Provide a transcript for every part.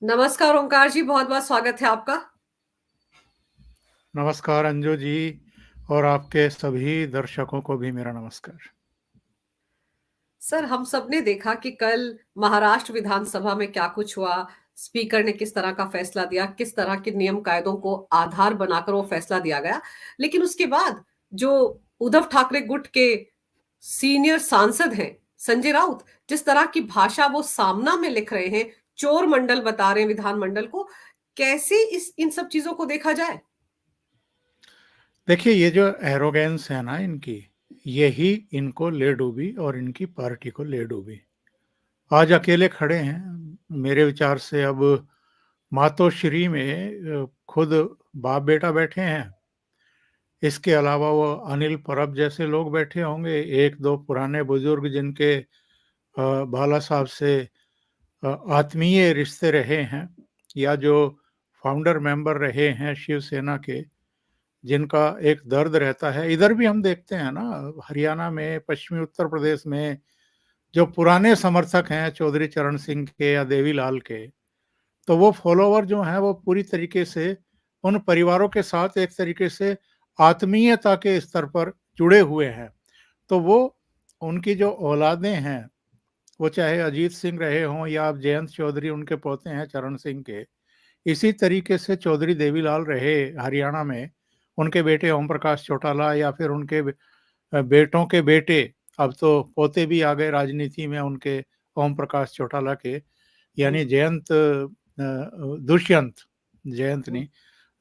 नमस्कार ओंकार जी, बहुत-बहुत स्वागत है आपका। नमस्कार अंजू जी और आपके सभी दर्शकों को भी मेरा नमस्कार। सर, हम सबने देखा कि कल महाराष्ट्र विधानसभा में क्या कुछ हुआ, स्पीकर ने किस तरह का फैसला दिया, किस तरह के नियम कायदों को आधार बनाकर वो फैसला दिया गया। लेकिन उसके बाद जो उद्धव ठाकरे गुट के सीनियर सांसद हैं, संजय राउत, जिस तरह की भाषा वो सामना में लिख रहे हैं, चोर मंडल बता रहे हैं विधानमंडल को, कैसे इस इन सब चीजों को देखा जाए? देखिए ये जो एरोगेंस है ना इनकी, यही इनको ले डूबी और इनकी पार्टी को ले डूबी। आज अकेले खड़े हैं, मेरे विचार से अब मातोश्री में खुद बाप बेटा बैठे हैं। इसके अलावा वो अनिल परब जैसे लोग बैठे होंगे, एक दो पुराने बुजुर्ग जिनके बाला साहब से आत्मीय रिश्ते रहे हैं, या जो फाउंडर मेंबर रहे हैं शिवसेना के, जिनका एक दर्द रहता है। इधर भी हम देखते हैं ना, हरियाणा में, पश्चिमी उत्तर प्रदेश में जो पुराने समर्थक हैं चौधरी चरण सिंह के या देवीलाल के, तो वो फॉलोवर जो हैं वो पूरी तरीके से उन परिवारों के साथ एक तरीके से आत्मीयता के स्तर पर जुड़े हुए हैं। तो वो उनकी जो औलादें हैं, वो चाहे अजीत सिंह रहे हों या अब जयंत चौधरी उनके पोते हैं चरण सिंह के, इसी तरीके से चौधरी देवीलाल रहे हरियाणा में, उनके बेटे ओम प्रकाश चौटाला या फिर उनके बेटों के बेटे, अब तो पोते भी आ गए राजनीति में उनके, ओम प्रकाश चौटाला के, यानी जयंत दुष्यंत, जयंत नहीं,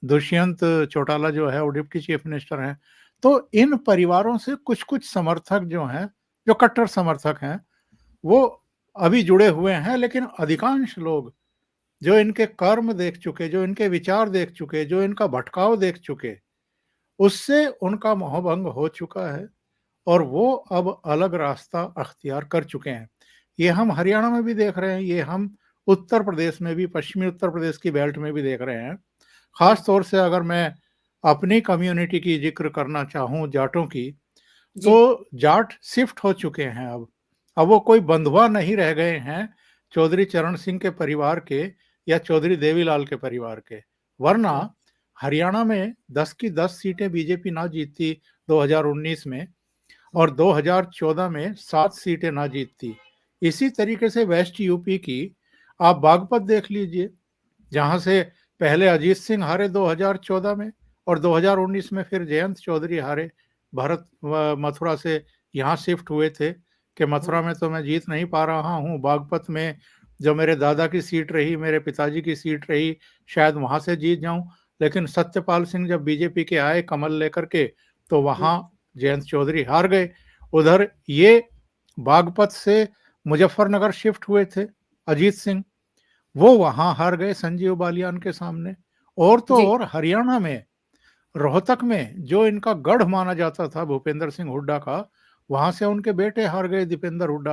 दुष्यंत चौटाला जो है वो डिप्टी चीफ मिनिस्टर हैं। तो इन परिवारों से कुछ कुछ समर्थक जो हैं, जो कट्टर समर्थक हैं, वो अभी जुड़े हुए हैं। लेकिन अधिकांश लोग जो इनके कर्म देख चुके, जो इनके विचार देख चुके, जो इनका भटकाव देख चुके, उससे उनका मोहभंग हो चुका है और वो अब अलग रास्ता अख्तियार कर चुके हैं। ये हम हरियाणा में भी देख रहे हैं, ये हम उत्तर प्रदेश में भी, पश्चिमी उत्तर प्रदेश की बेल्ट में भी देख रहे हैं। खास तौर से अगर मैं अपनी कम्युनिटी की जिक्र करना चाहूँ, जाटों की, जी, तो जाट शिफ्ट हो चुके हैं अब वो कोई बंधुआ नहीं रह गए हैं चौधरी चरण सिंह के परिवार के या चौधरी देवीलाल के परिवार के। वरना हरियाणा में 10 की 10 सीटें बीजेपी ना जीतती 2019 में, और 2014 में 7 सीटें ना जीतती। इसी तरीके से वेस्ट यूपी की आप बागपत देख लीजिए, जहां से पहले अजीत सिंह हारे 2014 में, और 2019 में फिर जयंत चौधरी हारे। भरत मथुरा से यहाँ शिफ्ट हुए थे कि मथुरा में तो मैं जीत नहीं पा रहा हूँ, बागपत में जो मेरे दादा की सीट रही, मेरे पिताजी की सीट रही, शायद वहां से जीत जाऊं। लेकिन सत्यपाल सिंह जब बीजेपी के आए कमल लेकर के, तो वहां जयंत चौधरी हार गए। उधर ये बागपत से मुजफ्फरनगर शिफ्ट हुए थे अजीत सिंह, वो वहां हार गए संजीव बालियान के सामने। और तो जी, और हरियाणा में रोहतक में जो इनका गढ़ माना जाता था भूपेंद्र सिंह हुड्डा का, वहां से उनके बेटे हार गए, दीपेंद्र हुड्डा।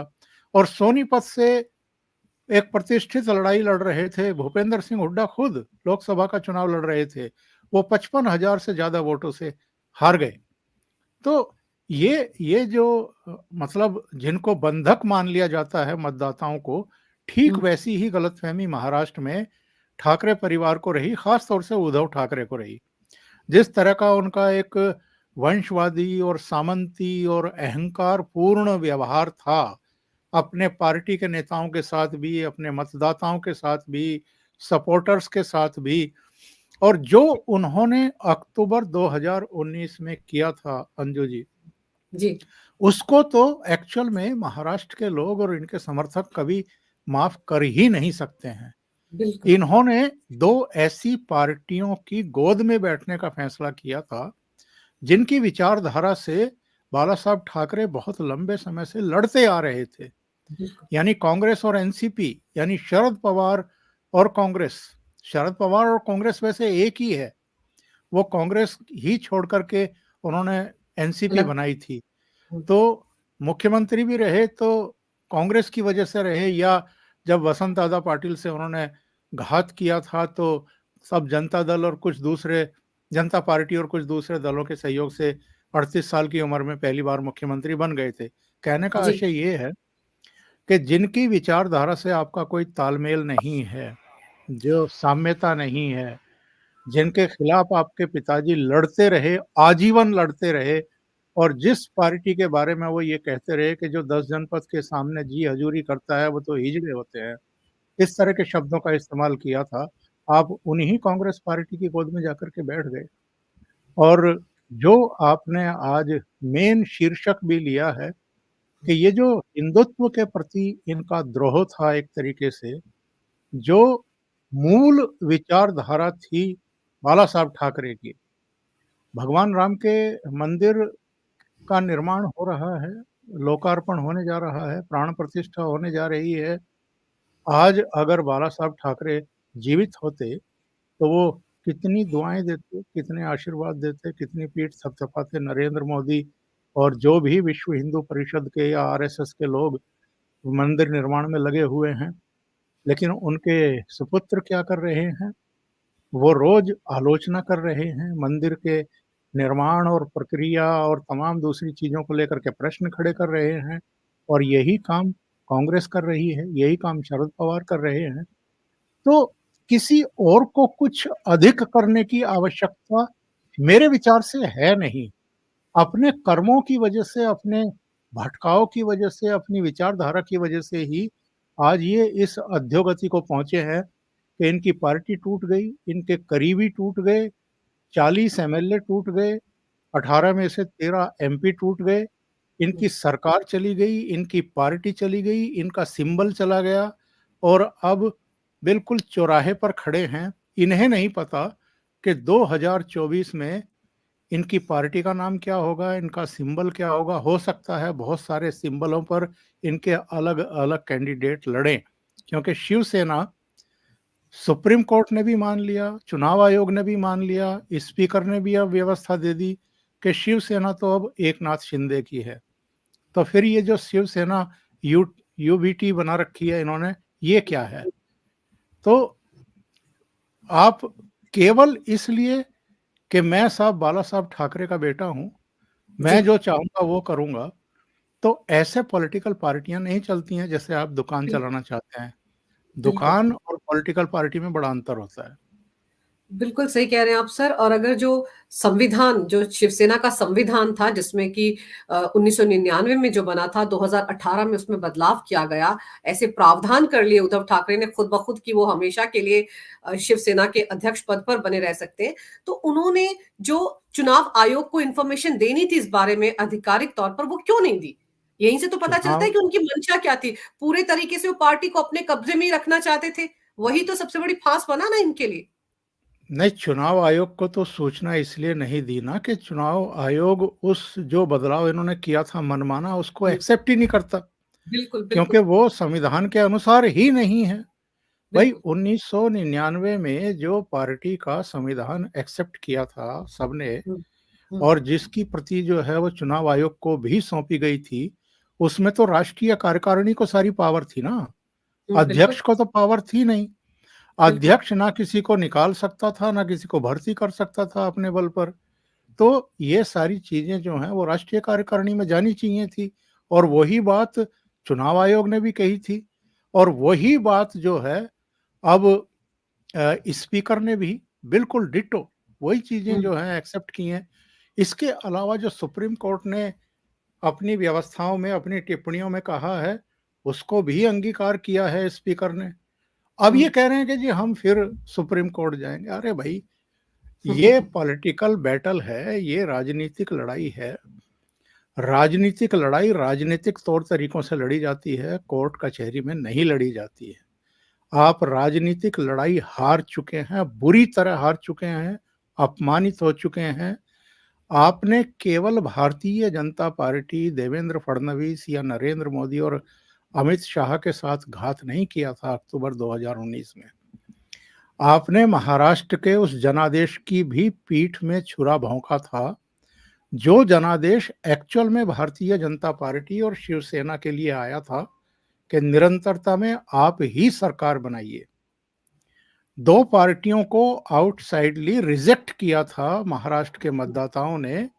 और सोनीपत से एक प्रतिष्ठित लड़ाई लड़ रहे थे भूपेंद्र सिंह हुड्डा, खुद लोकसभा का चुनाव लड़ रहे थे, वो 55,000 से ज्यादा वोटों से हार गए। तो ये जो मतलब जिनको बंधक मान लिया जाता है मतदाताओं को, ठीक वैसी ही गलतफहमी महाराष्ट्र में ठाकरे परिवार को रही, खास तौर से उद्धव ठाकरे को रही। जिस तरह का उनका एक वंशवादी और सामंती और अहंकार पूर्ण व्यवहार था अपने पार्टी के नेताओं के साथ भी, अपने मतदाताओं के साथ भी, सपोर्टर्स के साथ भी, और जो उन्होंने अक्टूबर 2019 में किया था अंजू जी, जी, उसको तो एक्चुअल में महाराष्ट्र के लोग और इनके समर्थक कभी माफ कर ही नहीं सकते हैं। बिल्कुल। इन्होंने दो ऐसी पार्टियों की गोद में बैठने का फैसला किया था जिनकी विचारधारा से बाला साहब ठाकरे बहुत लंबे समय से लड़ते आ रहे थे, बिल्कुल, यानी कांग्रेस और एनसीपी, यानी शरद पवार और कांग्रेस। शरद पवार और कांग्रेस वैसे एक ही है, वो कांग्रेस ही छोड़ करके उन्होंने एनसीपी अलग बनाई थी। हुँ, तो मुख्यमंत्री भी रहे तो कांग्रेस की वजह से रहे, या जब वसंत दादा पाटिल से उन्होंने घात किया था तो सब जनता दल और कुछ दूसरे, जनता पार्टी और कुछ दूसरे दलों के सहयोग से 38 साल की उम्र में पहली बार मुख्यमंत्री बन गए थे। कहने का जी, आशय ये है कि जिनकी विचारधारा से आपका कोई तालमेल नहीं है, जो साम्यता नहीं है, जिनके खिलाफ आपके पिताजी लड़ते रहे, आजीवन लड़ते रहे, और जिस पार्टी के बारे में वो ये कहते रहे कि जो 10 जनपद के सामने जी हजूरी करता है वो तो हिजड़े होते हैं, इस तरह के शब्दों का इस्तेमाल किया था। आप उन्हीं कांग्रेस पार्टी की गोद में जाकर के बैठ गए, और जो आपने आज मेन शीर्षक भी लिया है कि ये जो हिंदुत्व के प्रति इनका द्रोह था एक तरीके से, जो मूल विचारधारा थी बाला साहब ठाकरे की, भगवान राम के मंदिर का निर्माण हो रहा है, लोकार्पण होने जा रहा है, प्राण प्रतिष्ठा होने जा रही है। आज अगर बाला साहब ठाकरे जीवित होते तो वो कितनी दुआएं देते, कितने आशीर्वाद देते, कितनी पीठ थपथपाते नरेंद्र मोदी और जो भी विश्व हिंदू परिषद के या आरएसएस के लोग मंदिर निर्माण में लगे हुए हैं। लेकिन उनके सुपुत्र क्या कर रहे हैं? वो रोज आलोचना कर रहे हैं, मंदिर के निर्माण और प्रक्रिया और तमाम दूसरी चीज़ों को लेकर के प्रश्न खड़े कर रहे हैं, और यही काम कांग्रेस कर रही है, यही काम शरद पवार कर रहे हैं। तो किसी और को कुछ अधिक करने की आवश्यकता मेरे विचार से है नहीं। अपने कर्मों की वजह से, अपने भटकाव की वजह से, अपनी विचारधारा की वजह से ही आज ये इस अधोगति को पहुंचे हैं कि इनकी पार्टी टूट गई, इनके करीबी टूट गए, 40 एमएलए टूट गए, 18 में से 13 एमपी टूट गए, इनकी सरकार चली गई, इनकी पार्टी चली गई, इनका सिंबल चला गया, और अब बिल्कुल चौराहे पर खड़े हैं। इन्हें नहीं पता कि 2024 में इनकी पार्टी का नाम क्या होगा, इनका सिंबल क्या होगा। हो सकता है बहुत सारे सिंबलों पर इनके अलग अलग कैंडिडेट लड़ें, क्योंकि शिवसेना, सुप्रीम कोर्ट ने भी मान लिया, चुनाव आयोग ने भी मान लिया, स्पीकर ने भी अब व्यवस्था दे दी कि शिवसेना तो अब एकनाथ शिंदे की है। तो फिर ये जो शिवसेना यूबीटी बना रखी है इन्होंने, ये क्या है? तो आप केवल इसलिए कि मैं साहब बाला साहब ठाकरे का बेटा हूं, मैं जो चाहूंगा वो करूंगा, तो ऐसे पॉलिटिकल पार्टियां नहीं चलती हैं जैसे आप दुकान चलाना चाहते हैं। बिल्कुल। दुकान और पॉलिटिकल पार्टी में बड़ा अंतर होता है। बिल्कुल सही कह रहे हैं आप सर। और अगर जो संविधान, जो शिवसेना का संविधान था, जिसमें कि 1999 में जो बना था, 2018 में उसमें बदलाव किया गया, ऐसे प्रावधान कर लिए उद्धव ठाकरे ने खुद ब खुद कि वो हमेशा के लिए शिवसेना के अध्यक्ष पद पर बने रह सकते हैं, तो उन्होंने जो चुनाव आयोग को इंफॉर्मेशन देनी थी इस बारे में आधिकारिक तौर पर, वो क्यों नहीं दी? यहीं से तो पता चलता है चुनाव कि उनकी मंशा क्या थी। पूरे तरीके से वो पार्टी को अपने कब्जे में ही रखना चाहते थे। वही तो सबसे बड़ी फांस बना ना इनके लिए। नहीं, चुनाव आयोग को तो सूचना इसलिए नहीं दी ना कि चुनाव आयोग उस जो बदलाव इन्होंने किया था मनमाना, उसको एक्सेप्ट ही नहीं करता, बिल्कुल, क्योंकि बिल्कुल, वो संविधान के अनुसार ही नहीं है। भाई बिल्कुल। 1999 में जो पार्टी का संविधान एक्सेप्ट किया था सबने, हुँ, हुँ, और जिसकी प्रति जो है वो चुनाव आयोग को भी सौंपी गई थी, उसमें तो राष्ट्रीय कार्यकारिणी को सारी पावर थी ना, हुँ, बिल्कुल, अध्यक्ष को तो पावर थी नहीं। बिल्कुल। अध्यक्ष ना किसी को निकाल सकता था, ना किसी को भर्ती कर सकता था अपने बल पर। तो ये सारी चीजें जो हैं वो राष्ट्रीय कार्यकारिणी में जानी चाहिए थी, और वही बात चुनाव आयोग ने भी कही थी, और वही बात जो है अब स्पीकर ने भी बिल्कुल डिट्टो वही चीजें हुँ, जो हैं एक्सेप्ट की हैं। इसके अलावा जो सुप्रीम कोर्ट ने अपनी व्यवस्थाओं में, अपनी टिप्पणियों में कहा है, उसको भी अंगीकार किया है स्पीकर ने। अब हुँ, ये कह रहे हैं कि जी हम फिर सुप्रीम कोर्ट जाएंगे। अरे भाई, ये हुँ, पॉलिटिकल बैटल है, ये राजनीतिक लड़ाई है। राजनीतिक लड़ाई राजनीतिक तौर तरीकों से लड़ी जाती है, कोर्ट कचहरी में नहीं लड़ी जाती है। आप राजनीतिक लड़ाई हार चुके हैं, बुरी तरह हार चुके हैं, अपमानित हो चुके हैं। आपने केवल भारतीय जनता पार्टी, देवेंद्र फडणवीस या नरेंद्र मोदी और अमित शाह के साथ घात नहीं किया था अक्टूबर 2019 में। आपने महाराष्ट्र के उस जनादेश की भी पीठ में छुरा भोंका था, जो जनादेश एक्चुअल में भारतीय जनता पार्टी और शिवसेना के लिए आया था कि निरंतरता में आप ही सरकार बनाइए। दो पार्टियों को आउटसाइडली रिजेक्ट किया था महाराष्ट्र के मतदाताओं ने,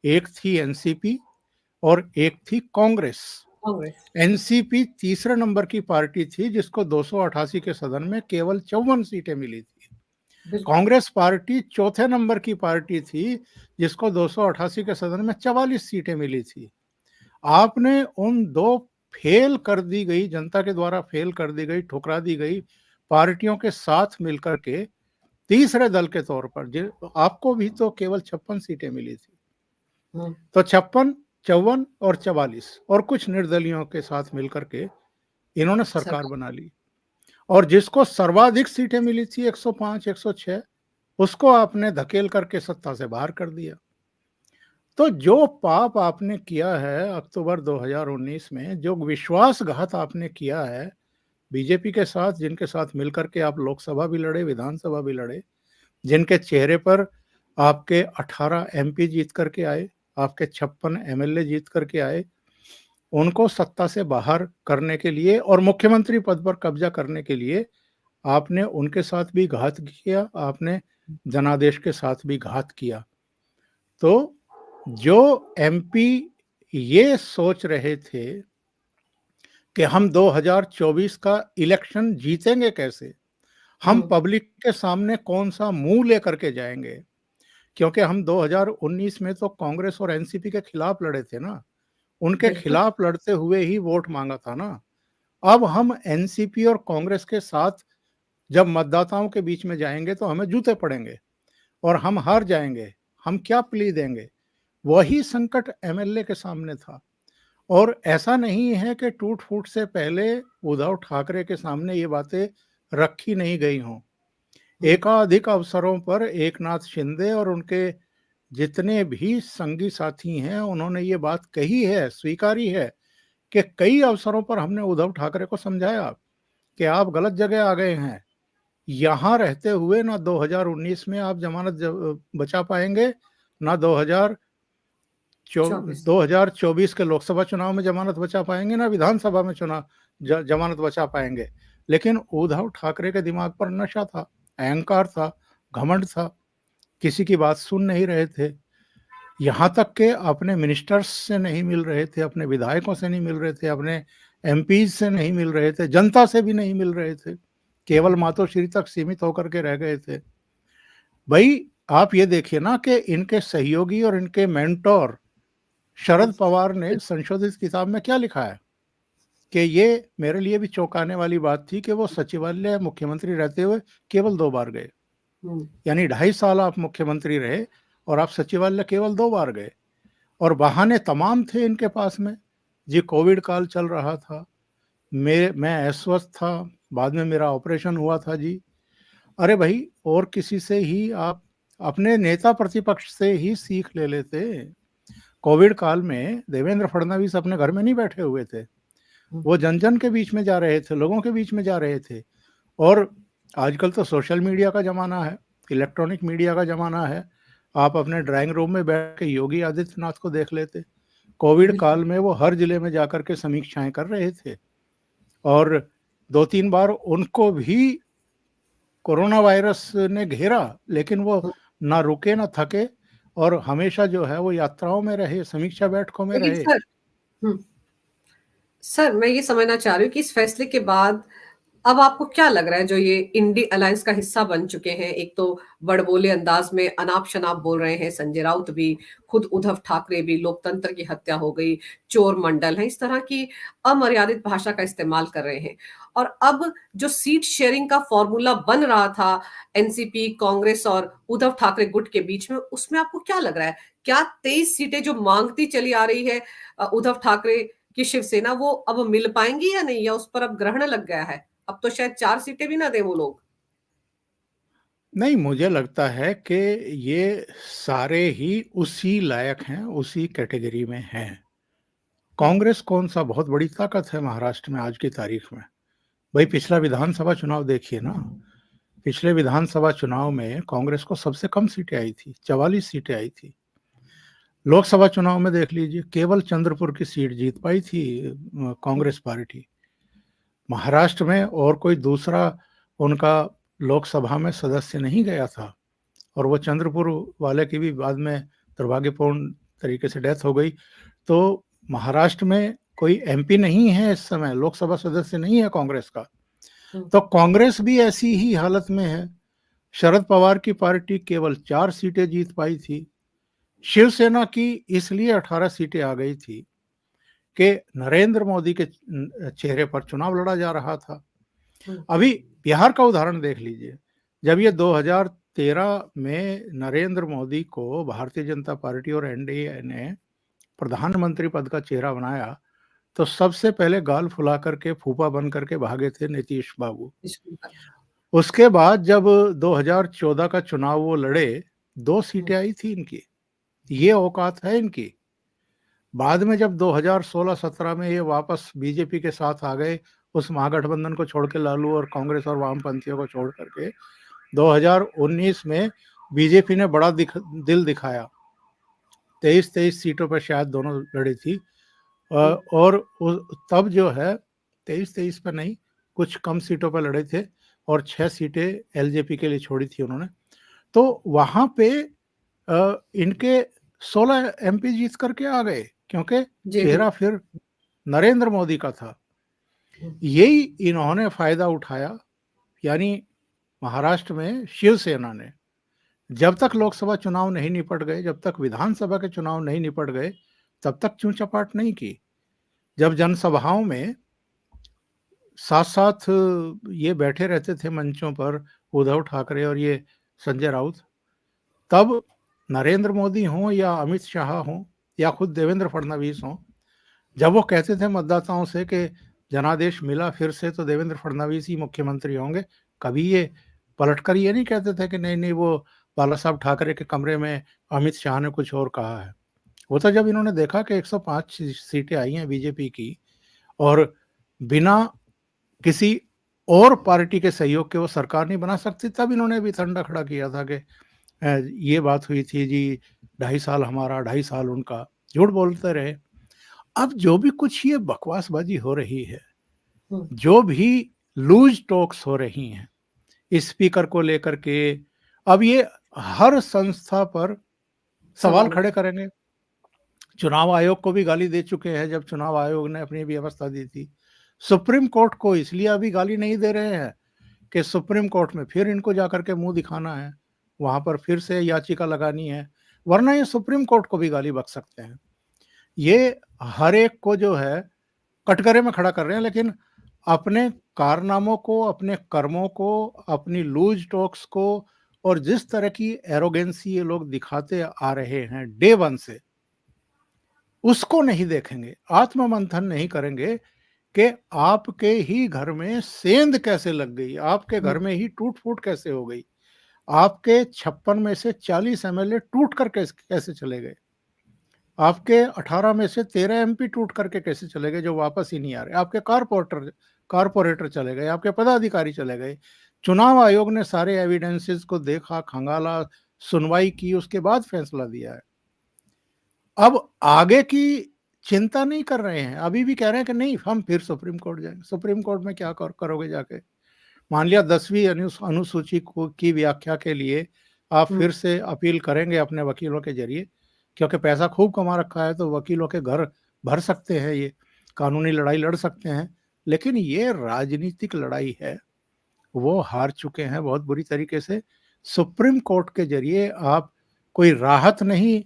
एक थी एनसीपी और एक थी कांग्रेस। कांग्रेस। एनसीपी तीसरे नंबर की पार्टी थी जिसको 288 के सदन में केवल 54 सीटें मिली थी। बिल्कुल। कांग्रेस पार्टी चौथे नंबर की पार्टी थी जिसको 288 के सदन में 44 सीटें मिली थी। आपने उन दो फेल कर दी गई, जनता के द्वारा फेल कर दी गई, ठुकरा दी गई पार्टियों के साथ मिलकर के तीसरे दल के तौर पर आपको भी तो केवल 56 सीटें मिली थी। तो 56, 54 और 44 और कुछ निर्दलियों के साथ मिलकर के इन्होंने सरकार बना ली। और जिसको सर्वाधिक सीटें मिली थी 105, 106, उसको आपने धकेल करके सत्ता से बाहर कर दिया। तो जो पाप आपने किया है अक्टूबर 2019 में, जो विश्वासघात आपने किया है बीजेपी के साथ, जिनके साथ मिलकर के आप लोकसभा भी लड़े, विधानसभा भी लड़े, जिनके चेहरे पर आपके 18 एमपी जीत करके आए, आपके 56 एमएलए जीत करके आए, उनको सत्ता से बाहर करने के लिए और मुख्यमंत्री पद पर कब्जा करने के लिए आपने उनके साथ भी घात किया, आपने जनादेश के साथ भी घात किया। तो जो एमपी ये सोच रहे थे कि हम 2024 का इलेक्शन जीतेंगे कैसे, हम पब्लिक के सामने कौन सा मुंह लेकर के जाएंगे, क्योंकि हम 2019 में तो कांग्रेस और एनसीपी के खिलाफ लड़े थे ना, उनके बिल्कुल। खिलाफ लड़ते हुए ही वोट मांगा था ना। अब हम एनसीपी और कांग्रेस के साथ जब मतदाताओं के बीच में जाएंगे तो हमें जूते पड़ेंगे और हम हार जाएंगे। हम क्या प्ली देंगे? वही संकट एमएलए के सामने था। और ऐसा नहीं है कि टूट फूट से पहले उद्धव ठाकरे के सामने ये बातें रखी नहीं गई हों। एकाधिक अवसरों पर एकनाथ शिंदे और उनके जितने भी संगी साथी हैं उन्होंने ये बात कही है, स्वीकारी है कि कई अवसरों पर हमने उद्धव ठाकरे को समझाया कि आप गलत जगह आ गए हैं। यहाँ रहते हुए ना 2019 में आप जमानत बचा पाएंगे, ना 24। 2024 के लोकसभा चुनाव में जमानत बचा पाएंगे, ना विधानसभा में जमानत बचा पाएंगे। लेकिन उद्धव ठाकरे के दिमाग पर नशा था, अहंकार था, घमंड था, किसी की बात सुन नहीं रहे थे। यहाँ तक के अपने मिनिस्टर्स से नहीं मिल रहे थे, अपने विधायकों से नहीं मिल रहे थे, अपने एमपीज से नहीं मिल रहे थे, जनता से भी नहीं मिल रहे थे, केवल मातोश्री तक सीमित होकर के रह गए थे। भाई आप ये देखिए ना कि इनके सहयोगी और इनके मेंटोर शरद पवार ने संशोधित किताब में क्या लिखा है कि ये मेरे लिए भी चौंकाने वाली बात थी कि वो सचिवालय मुख्यमंत्री रहते हुए केवल 2 बार गए। यानी 2.5 साल आप मुख्यमंत्री रहे और आप सचिवालय केवल 2 बार गए। और बहाने तमाम थे इनके पास में। जी कोविड काल चल रहा था, मैं अस्वस्थ था, बाद में मेरा ऑपरेशन हुआ था जी। अरे भाई और किसी से ही आप अपने नेता प्रतिपक्ष से ही सीख ले लेते। कोविड काल में देवेंद्र फडणवीस अपने घर में नहीं बैठे हुए थे, वो जन जन के बीच में जा रहे थे, लोगों के बीच में जा रहे थे। और आजकल तो सोशल मीडिया का जमाना है, इलेक्ट्रॉनिक मीडिया का जमाना है। आप अपने ड्राइंग रूम में बैठ के योगी आदित्यनाथ को देख लेते। कोविड काल में वो हर जिले में जाकर के समीक्षाएं कर रहे थे और 2-3 बार उनको भी कोरोना वायरस ने घेरा, लेकिन वो ना रुके ना थके और हमेशा जो है वो यात्राओं में रहे, समीक्षा बैठकों में लेकिन रहे। सर मैं ये समझना चाह रही हूँ कि इस फैसले के बाद अब आपको क्या लग रहा है, जो ये इंडी अलायंस का हिस्सा बन चुके हैं, एक तो बड़बोले अंदाज में अनाप शनाप बोल रहे हैं संजय राउत भी, खुद उद्धव ठाकरे भी, लोकतंत्र की हत्या हो गई, चोर मंडल है, इस तरह की अमर्यादित भाषा का इस्तेमाल कर रहे हैं। और अब जो सीट शेयरिंग का फॉर्मूला बन रहा था एनसीपी, कांग्रेस और उद्धव ठाकरे गुट के बीच में, उसमें आपको क्या लग रहा है? क्या 23 सीटें जो मांगती चली आ रही है उद्धव ठाकरे की शिवसेना, वो अब मिल पाएंगी या नहीं, या उस पर अब ग्रहण लग गया है? अब तो शायद 4 सीटें भी ना दें वो लोग। नहीं, मुझे लगता है कि ये सारे ही उसी लायक हैं, उसी कैटेगरी में हैं। कांग्रेस कौन-सा बहुत बड़ी ताकत है महाराष्ट्र में आज की तारीख में। भाई पिछला विधानसभा चुनाव देखिए ना, पिछले विधानसभा चुनाव में कांग्रेस को सबसे कम सीटें आई थी, 44 सीटें आई थी। लोकसभा चुनाव में देख लीजिए, केवल चंद्रपुर की सीट जीत पाई थी कांग्रेस पार्टी। महाराष्ट्र में और कोई दूसरा उनका लोकसभा में सदस्य नहीं गया था और वो चंद्रपुर वाले की भी बाद में दुर्भाग्यपूर्ण तरीके से डेथ हो गई। तो महाराष्ट्र में कोई एमपी नहीं है इस समय, लोकसभा सदस्य नहीं है कांग्रेस का। हम्म, तो कांग्रेस भी ऐसी ही हालत में है। शरद पवार की पार्टी केवल 4 सीटें जीत पाई थी। शिवसेना की इसलिए 18 सीटें आ गई थी कि नरेंद्र मोदी के चेहरे पर चुनाव लड़ा जा रहा था। हम्म, अभी बिहार का उदाहरण देख लीजिए। जब ये 2013 में नरेंद्र मोदी को भारतीय जनता पार्टी और एनडीए ने प्रधानमंत्री पद का चेहरा बनाया, तो सबसे पहले गाल फुला करके फूफा बन करके भागे थे नीतीश बाबू। बिल्कुल। उसके बाद जब 2014 का चुनाव वो लड़े, 2 हम्म, सीटें आई थी इनकी। ये औकात है इनकी। बाद में जब 2016-17 में ये वापस बीजेपी के साथ आ गए, उस महागठबंधन को छोड़ के, लालू और कांग्रेस और वामपंथियों को छोड़ करके, 2019 में बीजेपी ने बड़ा दिल दिखाया। 23-23 सीटों पर शायद दोनों लड़ी थी। हम्म, और तब जो है 23-23 पर नहीं, कुछ कम सीटों पर लड़े थे और 6 सीटें एलजेपी के लिए छोड़ी थी उन्होंने। तो वहां पे इनके 16 एमपी जीत करके आ गए, क्योंकि जी चेहरा बिल्कुल। फिर नरेंद्र मोदी का था। हम्म, यही इन्होंने फायदा उठाया। यानी महाराष्ट्र में शिवसेना ने, जब तक लोकसभा चुनाव नहीं निपट गए, जब तक विधानसभा के चुनाव नहीं निपट गए, तब तक चूं चपाट नहीं की। जब जनसभाओं में साथ साथ ये बैठे रहते थे मंचों पर, उद्धव ठाकरे और ये संजय राउत, तब नरेंद्र मोदी हों या अमित शाह हों या खुद देवेंद्र फडणवीस हों, जब वो कहते थे मतदाताओं से कि जनादेश मिला फिर से तो देवेंद्र फडणवीस ही मुख्यमंत्री होंगे, कभी ये पलटकर ये नहीं कहते थे कि नहीं नहीं, वो बाला साहब ठाकरे के कमरे में अमित शाह ने कुछ और कहा है। वो तो जब इन्होंने देखा कि 105 सीटें आई हैं बीजेपी की और बिना किसी और पार्टी के सहयोग के वो सरकार नहीं बना सकती, तब इन्होंने भी ठंडा खड़ा किया था कि ये बात हुई थी जी, 2.5 साल हमारा 2.5 साल उनका, झूठ बोलते रहे। अब जो भी कुछ ये बकवासबाजी हो रही है, हम्म, जो भी लूज टॉक्स हो रही हैं स्पीकर को लेकर के, अब ये हर संस्था पर सवाल सवाल खड़े उठा। करेंगे। चुनाव आयोग को भी गाली दे चुके हैं जब चुनाव आयोग ने अपनी व्यवस्था दी थी। सुप्रीम कोर्ट को इसलिए अभी गाली नहीं दे रहे हैं कि सुप्रीम कोर्ट में फिर इनको जाकर के मुंह दिखाना है, वहां पर फिर से याचिका लगानी है, वरना ये सुप्रीम कोर्ट को भी गाली बक सकते हैं। ये हर एक को जो है कटघरे में खड़ा कर रहे हैं, लेकिन अपने कारनामों को, अपने कर्मों को, अपनी लूज टॉक्स को और जिस तरह की एरोगेंसी ये लोग दिखाते आ रहे हैं डे वन से, उसको नहीं देखेंगे, आत्ममंथन नहीं करेंगे कि आपके ही घर में सेंध कैसे लग गई, आपके घर हम्म, में ही टूट फूट कैसे हो गई, आपके 56 में से 40 एमएलए टूट कर कैसे चले गए, आपके 18 में से 13 एमपी टूट करके कैसे चले गए जो वापस ही नहीं आ रहे, आपके कारपोरेटर चले गए, आपके पदाधिकारी चले गए। चुनाव आयोग ने सारे एविडेंसेस को देखा, खंगाला, सुनवाई की, उसके बाद फैसला दिया है। अब आगे की चिंता नहीं कर रहे हैं, अभी भी कह रहे हैं कि नहीं हम फिर सुप्रीम कोर्ट जाएंगे। सुप्रीम कोर्ट में क्या करोगे जाके? मान लिया 10वीं अनुसूची की व्याख्या के लिए आप हम्म, फिर से अपील करेंगे अपने वकीलों के जरिए, क्योंकि पैसा खूब कमा रखा है तो वकीलों के घर भर सकते हैं, ये कानूनी लड़ाई लड़ सकते हैं। लेकिन ये राजनीतिक लड़ाई है, वो हार चुके हैं बहुत बुरी तरीके से। सुप्रीम कोर्ट के जरिए आप कोई राहत नहीं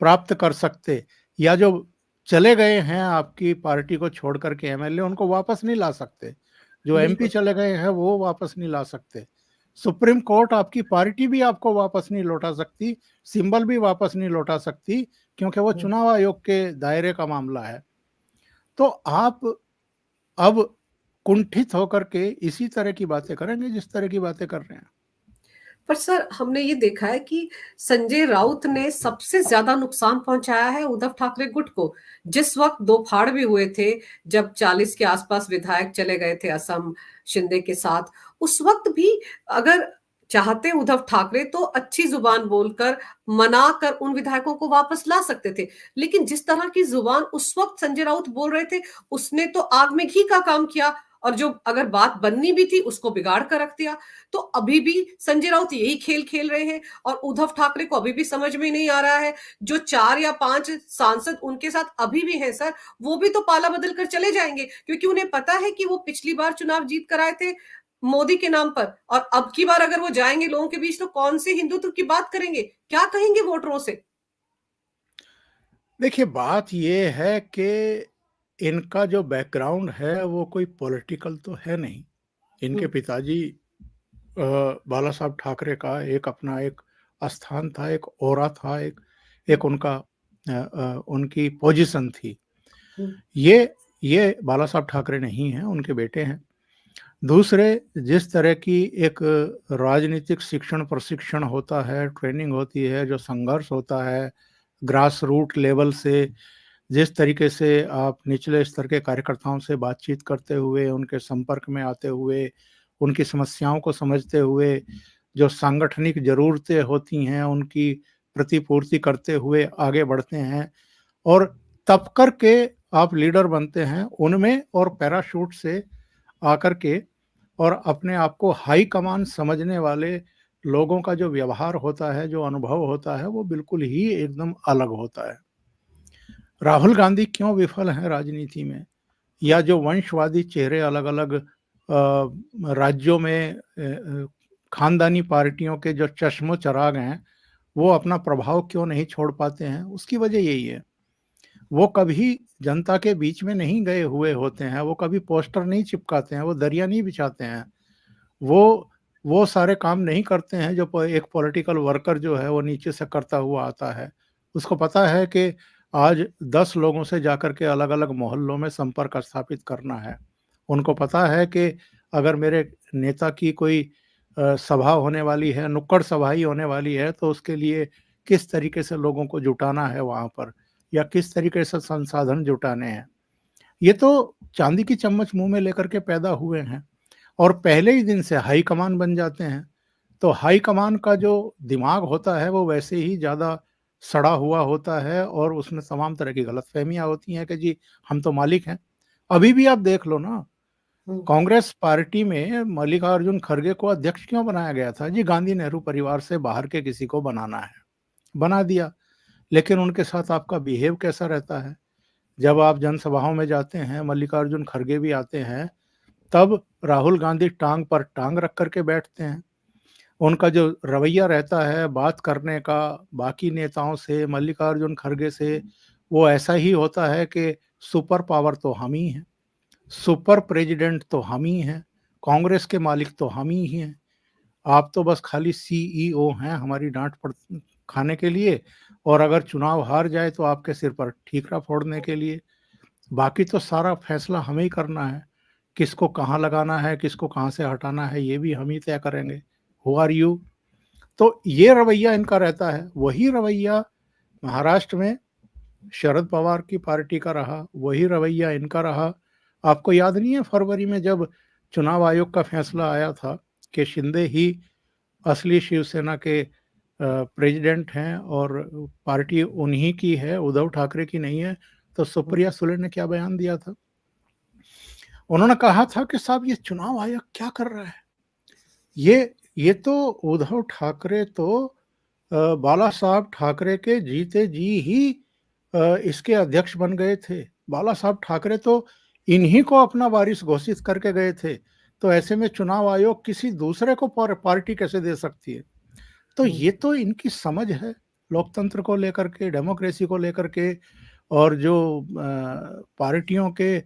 प्राप्त कर सकते, या जो चले गए हैं आपकी पार्टी को छोड़ करके एमएलए, उनको वापस नहीं ला सकते। जो एमपी बिल्कुल। चले गए हैं वो वापस नहीं ला सकते। सुप्रीम कोर्ट आपकी पार्टी भी आपको वापस नहीं लौटा सकती, सिंबल भी वापस नहीं लौटा सकती, क्योंकि वो हम्म। चुनाव आयोग के दायरे का मामला है। तो आप अब कुंठित होकर के इसी तरह की बातें करेंगे जिस तरह की बातें कर रहे हैं। पर सर हमने ये देखा है कि संजय राउत ने सबसे ज्यादा नुकसान पहुंचाया है उद्धव ठाकरे गुट को। जिस वक्त दो फाड़ भी हुए थे, जब 40 के आसपास विधायक चले गए थे असम शिंदे के साथ, उस वक्त भी अगर चाहते उद्धव ठाकरे तो अच्छी जुबान बोलकर मना कर उन विधायकों को वापस ला सकते थे। लेकिन जिस तरह की जुबान उस वक्त संजय राउत बोल रहे थे, उसने तो आग में घी का काम किया और जो अगर बात बननी भी थी उसको बिगाड़ कर रख दिया। तो अभी भी संजय राउत यही खेल खेल रहे हैं और उद्धव ठाकरे को अभी भी समझ में नहीं आ रहा है। जो 4 या 5 सांसद उनके साथ अभी भी हैं सर, वो भी तो पाला बदल कर चले जाएंगे, क्योंकि उन्हें पता है कि वो पिछली बार चुनाव जीत कर आए थे मोदी के नाम पर, और अब की बार अगर वो जाएंगे लोगों के बीच तो कौन से हिंदुत्व की बात करेंगे, क्या कहेंगे वोटरों से? देखिए, बात ये है कि इनका जो बैकग्राउंड है वो कोई पॉलिटिकल तो है नहीं। इनके हम्म, पिताजी बाला साहब ठाकरे का एक अपना एक स्थान था, एक ऑरा था, एक हम्म, एक उनकी पोजीशन थी। हम्म, ये बाला साहब ठाकरे नहीं हैं, उनके बेटे हैं। दूसरे, जिस तरह की एक राजनीतिक शिक्षण प्रशिक्षण होता है, ट्रेनिंग होती है, जो संघर्ष होता है ग्रास रूट लेवल से, जिस तरीके से आप निचले स्तर के कार्यकर्ताओं से बातचीत करते हुए, उनके संपर्क में आते हुए, उनकी समस्याओं को समझते हुए, जो सांगठनिक ज़रूरतें होती हैं, उनकी प्रतिपूर्ति करते हुए आगे बढ़ते हैं और तब कर के आप लीडर बनते हैं, उनमें और पैराशूट से आकर के और अपने आप को हाई कमान समझने वाले लोगों का जो व्यवहार होता है, जो अनुभव होता है, वो बिल्कुल ही एकदम अलग होता है। राहुल गांधी क्यों विफल हैं राजनीति में, या जो वंशवादी चेहरे अलग-अलग राज्यों में खानदानी पार्टियों के जो चश्मो चराग हैं, वो अपना प्रभाव क्यों नहीं छोड़ पाते हैं? उसकी वजह यही है। वो कभी जनता के बीच में नहीं गए हुए होते हैं, वो कभी पोस्टर नहीं चिपकाते हैं, वो दरिया नहीं बिछाते हैं। वो सारे काम नहीं करते हैं जो एक पॉलिटिकल वर्कर जो है वो नीचे से करता हुआ आता है। उसको पता है कि आज 10 लोगों से जाकर के अलग-अलग मोहल्लों में संपर्क स्थापित करना है। उनको पता है कि अगर मेरे नेता की कोई सभा होने वाली है, नुक्कड़ सभा ही होने वाली है, तो उसके लिए किस तरीके से लोगों को जुटाना है वहाँ पर, या किस तरीके से संसाधन जुटाने हैं। ये तो चांदी की चम्मच मुँह में लेकर के पैदा हुए हैं और पहले ही दिन से हाई कमान बन जाते हैं। तो हाई कमान का जो दिमाग होता है वो वैसे ही ज़्यादा सड़ा हुआ होता है और उसमें तमाम तरह की गलतफ़हमियाँ होती हैं कि जी हम तो मालिक हैं। अभी भी आप देख लो ना, हम्म, कांग्रेस पार्टी में मल्लिकार्जुन खड़गे को अध्यक्ष क्यों बनाया गया था? जी गांधी नेहरू परिवार से बाहर के किसी को बनाना है, बना दिया। लेकिन उनके साथ आपका बिहेव कैसा रहता है? जब आप जनसभाओं में जाते हैं, मल्लिकार्जुन खड़गे भी आते हैं, तब राहुल गांधी टाँग पर टाँग रख कर के बैठते हैं। उनका जो रवैया रहता है बात करने का बाकी नेताओं से, मल्लिकार्जुन खड़गे से, वो ऐसा ही होता है कि सुपर पावर तो हम ही हैं, सुपर प्रेसिडेंट तो हम ही हैं, कांग्रेस के मालिक तो हम ही हैं। आप तो बस खाली सीईओ हैं हमारी डाँट पड़ खाने के लिए, और अगर चुनाव हार जाए तो आपके सिर पर ठीकरा फोड़ने के लिए। बाकी तो सारा फैसला हमें ही करना है। किसको कहाँ लगाना है, किसको कहाँ से हटाना है, ये भी हम ही तय करेंगे। Who are you? तो ये रवैया इनका रहता है। वही रवैया महाराष्ट्र में शरद पवार की पार्टी का रहा, वही रवैया इनका रहा। आपको याद नहीं है फरवरी में जब चुनाव आयोग का फैसला आया था कि शिंदे ही असली शिवसेना के प्रेसिडेंट हैं और पार्टी उन्हीं की है, उद्धव ठाकरे की नहीं है, तो हम्म, सुप्रिया सुले ने क्या बयान दिया था? उन्होंने कहा था कि साहब ये चुनाव आयोग क्या कर रहा है? ये तो उद्धव ठाकरे तो बाला साहब ठाकरे के जीते जी ही इसके अध्यक्ष बन गए थे। बाला साहब ठाकरे तो इन्हीं को अपना वारिस घोषित करके गए थे। तो ऐसे में चुनाव आयोग किसी दूसरे को पार्टी कैसे दे सकती है? तो हम्म, ये तो इनकी समझ है लोकतंत्र को लेकर के, डेमोक्रेसी को लेकर के, और जो पार्टियों के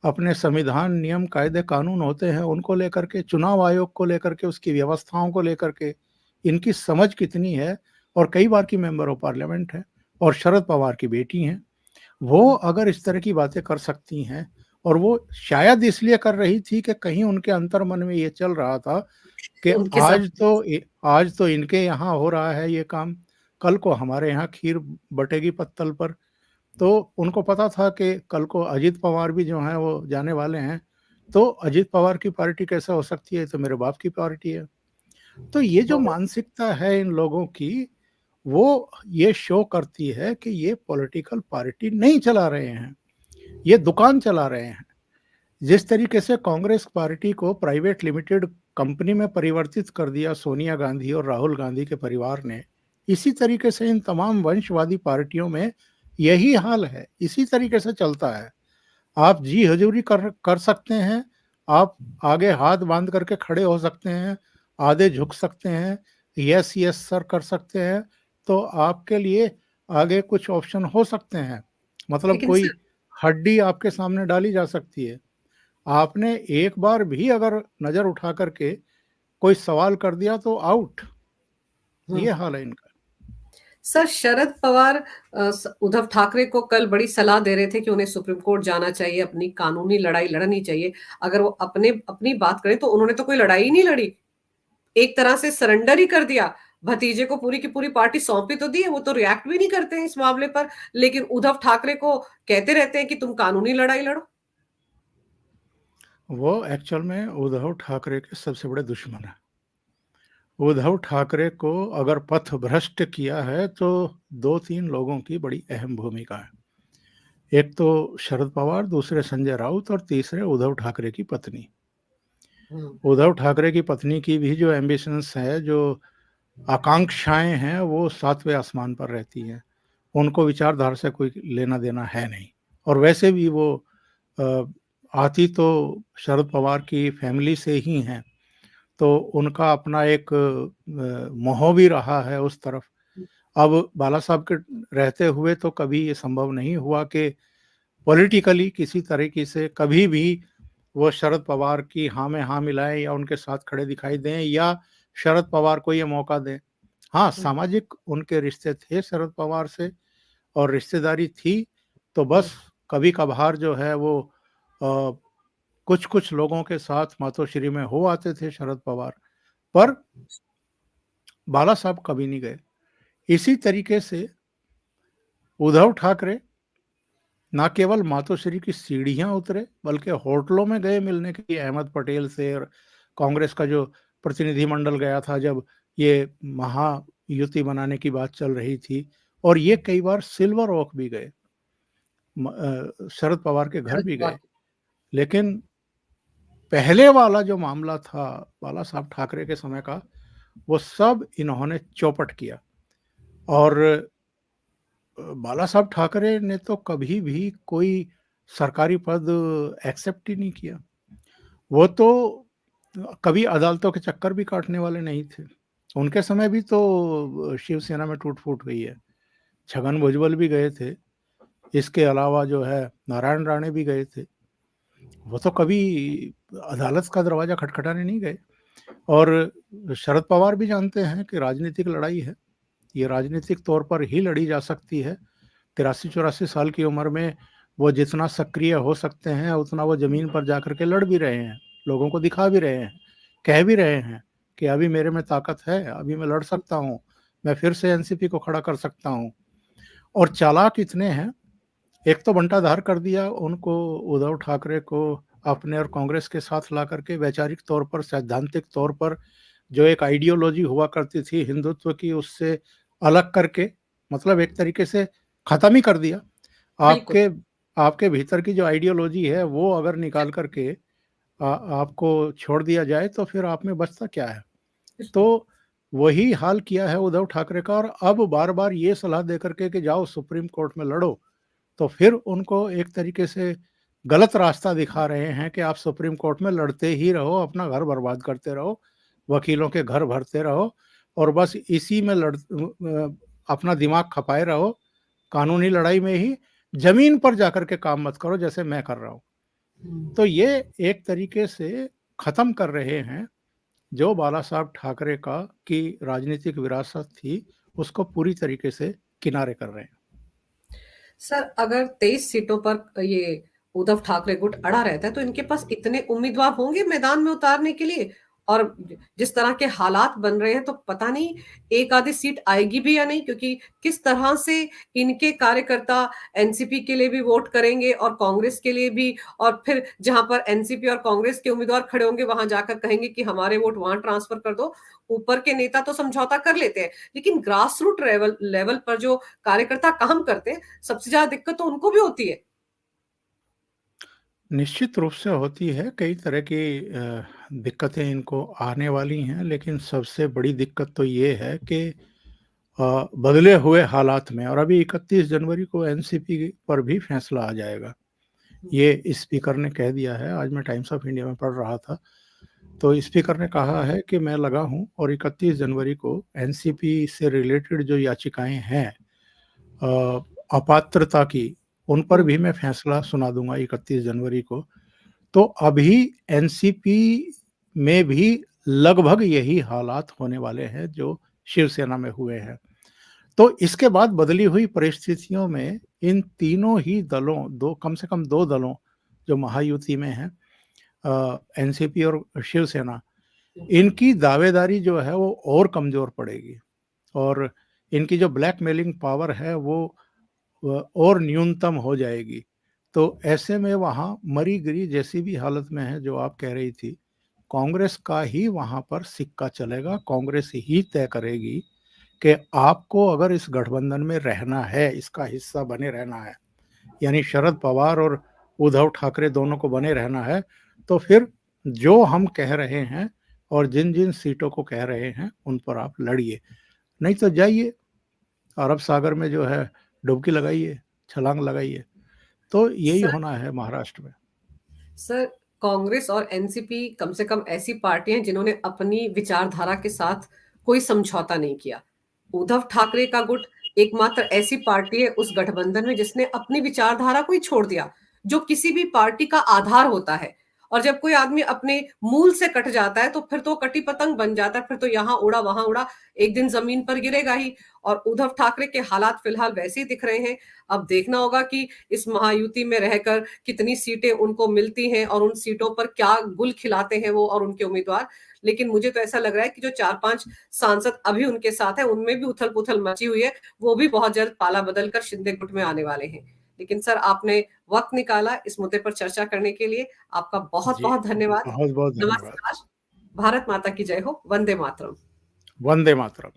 अपने संविधान, नियम, कायदे, कानून होते हैं, उनको लेकर के, चुनाव आयोग को लेकर के, उसकी व्यवस्थाओं को लेकर के इनकी समझ कितनी है। और कई बार की मेंबर ऑफ पार्लियामेंट है और शरद पवार की बेटी हैं। वो अगर इस तरह की बातें कर सकती हैं, और वो शायद इसलिए कर रही थी कि कहीं उनके अंतर्मन में ये चल रहा था कि उनके साथ। आज तो इनके यहाँ हो रहा है ये काम, कल को हमारे यहाँ खीर बटेगी पत्तल पर। तो उनको पता था कि कल को अजीत पवार भी जो हैं वो जाने वाले हैं, तो अजीत पवार की पार्टी कैसे हो सकती है, तो मेरे बाप की पार्टी है। तो ये जो हाँ, मानसिकता है इन लोगों की, वो ये शो करती है कि ये पॉलिटिकल पार्टी नहीं चला रहे हैं, ये दुकान चला रहे हैं। जिस तरीके से कांग्रेस पार्टी को प्राइवेट लिमिटेड कंपनी में परिवर्तित कर दिया सोनिया गांधी और राहुल गांधी के परिवार ने, इसी तरीके से इन तमाम वंशवादी पार्टियों में यही हाल है, इसी तरीके से चलता है। आप जी हजूरी कर सकते हैं, आप आगे हाथ बांध करके खड़े हो सकते हैं, आधे झुक सकते हैं, यस यस सर कर सकते हैं, तो आपके लिए आगे कुछ ऑप्शन हो सकते हैं। मतलब लेकिन कोई सर हड्डी आपके सामने डाली जा सकती है। आपने एक बार भी अगर नजर उठा करके कोई सवाल कर दिया तो आउट। ये हम्म हाल है इनका। सर शरद पवार उद्धव ठाकरे को कल बड़ी सलाह दे रहे थे कि उन्हें सुप्रीम कोर्ट जाना चाहिए, अपनी कानूनी लड़ाई लड़नी चाहिए। अगर वो अपने अपनी बात करें तो उन्होंने तो कोई लड़ाई ही नहीं लड़ी, एक तरह से सरेंडर ही कर दिया। भतीजे को पूरी की पूरी पार्टी सौंपी तो दी है, वो तो रिएक्ट भी नहीं करते हैं इस मामले पर। लेकिन उद्धव ठाकरे को कहते रहते हैं कि तुम कानूनी लड़ाई लड़ो। वो एक्चुअल में उद्धव ठाकरे के सबसे बड़े दुश्मन है। उद्धव ठाकरे को अगर पथ भ्रष्ट किया है तो दो तीन लोगों की बड़ी अहम भूमिका है। एक तो शरद पवार, दूसरे संजय राउत और तीसरे उद्धव ठाकरे की पत्नी। हम्म उद्धव ठाकरे की पत्नी की भी जो एम्बिशंस है, जो आकांक्षाएं हैं, वो सातवें आसमान पर रहती हैं। उनको विचारधारा से कोई लेना देना है नहीं। और वैसे भी वो अ, आती तो शरद पवार की फैमिली से ही हैं, तो उनका अपना एक मोह भी रहा है उस तरफ। अब बाला साहब के रहते हुए तो कभी ये संभव नहीं हुआ कि पॉलिटिकली किसी तरीके से कभी भी वो शरद पवार की हाँ में हाँ मिलाएं या उनके साथ खड़े दिखाई दें या शरद पवार को ये मौका दें। हाँ, हम्म सामाजिक उनके रिश्ते थे शरद पवार से और रिश्तेदारी थी, तो हम्म बस कभी कभार जो है वो कुछ कुछ लोगों के साथ मातोश्री में हो आते थे शरद पवार, पर बाला साहब कभी नहीं गए। इसी तरीके से उद्धव ठाकरे ना केवल मातोश्री की सीढ़ियां उतरे, बल्कि होटलों में गए मिलने के लिए अहमद पटेल से। और कांग्रेस का जो प्रतिनिधिमंडल गया था जब ये महायुति बनाने की बात चल रही थी, और ये कई बार सिल्वर ओक भी गए, शरद पवार के घर शरद भी पवार गए। लेकिन पहले वाला जो मामला था बाला साहब ठाकरे के समय का, वो सब इन्होंने चौपट किया। और बाला साहब ठाकरे ने तो कभी भी कोई सरकारी पद एक्सेप्ट ही नहीं किया। वो तो कभी अदालतों के चक्कर भी काटने वाले नहीं थे। उनके समय भी तो शिवसेना में टूट फूट हुई है। छगन भुजबल भी गए थे, इसके अलावा जो है नारायण राणे भी गए थे। वो तो कभी अदालत का दरवाजा खटखटाने नहीं गए। और शरद पवार भी जानते हैं कि राजनीतिक लड़ाई है, ये राजनीतिक तौर पर ही लड़ी जा सकती है। 83-84 साल की उम्र में वो जितना सक्रिय हो सकते हैं उतना वो जमीन पर जाकर के लड़ भी रहे हैं, लोगों को दिखा भी रहे हैं, कह भी रहे हैं कि अभी मेरे में ताकत है, अभी मैं लड़ सकता हूँ, मैं फिर से एनसीपी को खड़ा कर सकता हूँ। और चालाक इतने हैं, एक तो बंटाधार कर दिया उनको, उद्धव ठाकरे को अपने और कांग्रेस के साथ ला करके वैचारिक तौर पर, सैद्धांतिक तौर पर जो एक आइडियोलॉजी हुआ करती थी हिंदुत्व की, उससे अलग करके, मतलब एक तरीके से खत्म ही कर दिया। बिल्कुल। आपके आपके भीतर की जो आइडियोलॉजी है वो अगर निकाल करके आपको छोड़ दिया जाए तो फिर आप में बचता क्या है। बिल्कुल। तो वही हाल किया है उद्धव ठाकरे का। और अब बार बार ये सलाह दे करके कि जाओ सुप्रीम कोर्ट में लड़ो, तो फिर उनको एक तरीके से गलत रास्ता दिखा रहे हैं कि आप सुप्रीम कोर्ट में लड़ते ही रहो, अपना घर बर्बाद करते रहो, वकीलों के घर भरते रहो, और बस इसी में अपना दिमाग खपाए रहो, कानूनी लड़ाई में ही, जमीन पर जाकर के काम मत करो जैसे मैं कर रहा हूँ। तो ये एक तरीके से खत्म कर रहे हैं जो बाला साहब ठाकरे का की राजनीतिक विरासत थी, उसको पूरी तरीके से किनारे कर रहे हैं। सर अगर 23 सीटों पर ये उद्धव ठाकरे गुट अड़ा रहता है तो इनके पास इतने उम्मीदवार होंगे मैदान में उतारने के लिए? और जिस तरह के हालात बन रहे हैं तो पता नहीं एक आधी सीट आएगी भी या नहीं, क्योंकि किस तरह से इनके कार्यकर्ता एनसीपी के लिए भी वोट करेंगे और कांग्रेस के लिए भी, और फिर जहां पर एनसीपी और कांग्रेस के उम्मीदवार खड़े होंगे वहां जाकर कहेंगे कि हमारे वोट वहां ट्रांसफर कर दो। ऊपर के नेता तो समझौता कर लेते हैं, लेकिन ग्रास रूट लेवल लेवल पर जो कार्यकर्ता काम करते हैं सबसे ज्यादा दिक्कत तो उनको भी होती है। निश्चित रूप से होती है, कई तरह की दिक्कतें इनको आने वाली हैं, लेकिन सबसे बड़ी दिक्कत तो ये है कि बदले हुए हालात में, और अभी 31 जनवरी को एनसीपी पर भी फैसला आ जाएगा। ये स्पीकर ने कह दिया है, आज मैं टाइम्स ऑफ इंडिया में पढ़ रहा था, तो स्पीकर ने कहा है कि मैं लगा हूँ और 31 जनवरी को एनसीपी से रिलेटेड जो याचिकाएँ हैं अपात्रता की, उन पर भी मैं फैसला सुना दूँगा 31 जनवरी को। तो अभी एनसीपी में भी लगभग यही हालात होने वाले हैं जो शिवसेना में हुए हैं। तो इसके बाद बदली हुई परिस्थितियों में इन तीनों ही दलों, दो कम से कम 2 दलों जो महायुति में हैं, एनसीपी और शिवसेना, इनकी दावेदारी जो है वो और कमज़ोर पड़ेगी और इनकी जो ब्लैकमेलिंग पावर है वो और न्यूनतम हो जाएगी। तो ऐसे में वहाँ मरी-गिरी जैसी भी हालत में है जो आप कह रही थी, कांग्रेस का ही वहाँ पर सिक्का चलेगा, कांग्रेस ही तय करेगी कि आपको अगर इस गठबंधन में रहना है, इसका हिस्सा बने रहना है, यानी शरद पवार और उद्धव ठाकरे दोनों को बने रहना है, तो फिर जो हम कह रहे हैं और जिन-जिन सीटों को कह रहे हैं, उन पर आप लड़िए। नहीं तो जाइए अरब सागर में जो है डुबकी लगाइए, छलांग लगाइए। तो यही सर होना है महाराष्ट्र में। सर कांग्रेस और एनसीपी कम से कम ऐसी पार्टी हैं जिन्होंने अपनी विचारधारा के साथ कोई समझौता नहीं किया। उद्धव ठाकरे का गुट एकमात्र ऐसी पार्टी है उस गठबंधन में जिसने अपनी विचारधारा को ही छोड़ दिया, जो किसी भी पार्टी का आधार होता है। और जब कोई आदमी अपने मूल से कट जाता है तो फिर तो कटी पतंग बन जाता है, फिर तो यहाँ उड़ा वहां उड़ा, एक दिन जमीन पर गिरेगा ही। और उद्धव ठाकरे के हालात फिलहाल वैसे ही दिख रहे हैं। अब देखना होगा कि इस महायुति में रहकर कितनी सीटें उनको मिलती हैं और उन सीटों पर क्या गुल खिलाते हैं वो और उनके उम्मीदवार। लेकिन मुझे तो ऐसा लग रहा है कि जो 4-5 सांसद अभी उनके साथ हैं, उनमें भी उथल-पुथल मची हुई है। वो भी बहुत जल्द पाला बदल कर शिंदे गुट में आने वाले हैं। लेकिन सर, आपने वक़्त निकाला इस मुद्दे पर चर्चा करने के लिए। आपका जी, बहुत-बहुत धन्यवाद। बहुत-बहुत धन्यवाद। नमस्कार। भारत माता की जय हो। वंदे मातरम। वंदे मातरम।